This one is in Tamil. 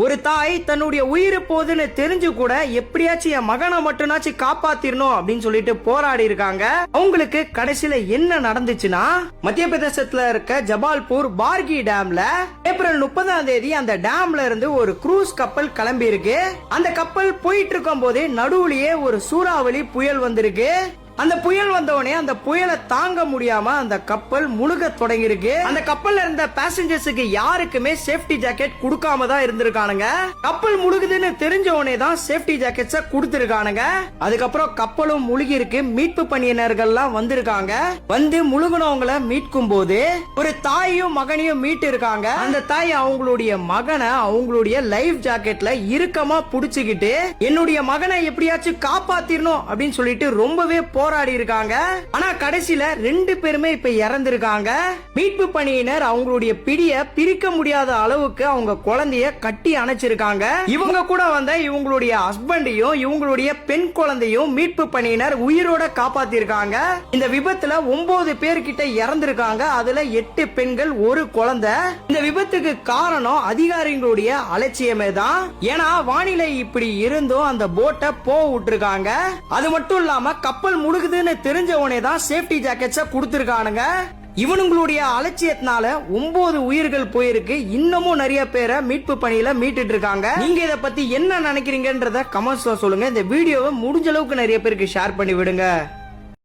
ஒரு தாய் தன்னுடைய உயிர் போகுதுன்னு தெரிஞ்சு கூட எப்படியாச்சும் என் மகனை மட்டும்னாச்சும் காப்பாத்திரணும் அப்படின்னு சொல்லிட்டு போராடி இருக்காங்க. அவங்களுக்கு கடைசியில என்ன நடந்துச்சுன்னா, மத்திய பிரதேசத்துல இருக்க ஜபால்பூர் பார்கி டேம்ல ஏப்ரல் 30ஆம் தேதி அந்த டேம்ல இருந்து ஒரு குரூஸ் கப்பல் கிளம்பி இருக்கு. அந்த கப்பல் போயிட்டு இருக்கும் போதே நடுவுலயே ஒரு சூறாவளி புயல் வந்திருக்கு. அந்த புயல் வந்தவனே அந்த புயலை தாங்க முடியாம அந்த கப்பல் முழுக தொடங்கி இருக்கு. அந்த கப்பல்ல இருந்த பேசஞ்சர்ஸுக்கு யாருக்குமே சேஃப்டி ஜாக்கெட் கொடுக்காம தான் இருந்திருக்கானுங்க. கப்பல் முழுகுதுன்னு தெரிஞ்சவனே தான் சேஃப்டி ஜாக்கெட்ஸ கொடுத்திருக்கானுங்க. அதுக்கப்புறம் கப்பலும் முழுகி இருக்கு. மீட்பு பணியினர்கள்லாம் வந்திருக்காங்க. வந்து முழுகுனவங்களை மீட்கும் போது ஒரு தாயும் மகனையும் மீட்டு இருக்காங்க. அந்த தாய் அவங்களுடைய மகனை அவங்களுடைய லைஃப் ஜாக்கெட்ல இறுக்கமா புடிச்சுக்கிட்டு என்னுடைய மகனை எப்படியாச்சும் காப்பாத்திரணும் அப்படின்னு சொல்லிட்டு ரொம்பவே போராடி இருக்காங்க. ஆனா கடைசியில 2 பேருமே இப்ப இறந்திருக்காங்க. மீட்பு பணியினர் அவங்களுடைய பிடிய பிரிக்க முடியாத அளவுக்கு அவங்க குழந்தைய கட்டி அணைச்சிருக்காங்க. இவங்க கூட வந்த இவங்களுடைய ஹஸ்பண்டையும் இவங்களுடைய பெண் குழந்தையும் மீட்பு பணியினர் உயிரோட காப்பாத்திருக்காங்க. இந்த விபத்துல 9 பேர்கிட்ட இறந்திருக்காங்க. அதுல 8 பெண்கள், 1 குழந்தை. இந்த விபத்துக்கு காரணம் அதிகாரிகளுடைய அலட்சியமே தான். ஏன்னா வானிலை இப்படி இருந்தும் அந்த போட்டை போக விட்டுருக்காங்க. அது மட்டும் இல்லாம கப்பல் முழுகுதுன்னு தெரிஞ்சவனே தான் சேஃப்டி ஜாக்கெட்ஸ கொடுத்திருக்கானுங்க. இவனுங்களுடைய அலட்சியத்தினால 9 உயிர்கள் போயிருக்கு. இன்னமும் நிறைய பேரை மீட்பு பணியில மீட்டுட்டு இருக்காங்க. நீங்க இத பத்தி என்ன நினைக்கிறீங்கன்றத கமெண்ட்ஸ்ல சொல்லுங்க. இந்த வீடியோவை முடிஞ்ச அளவுக்கு நிறைய பேருக்கு ஷேர் பண்ணி விடுங்க.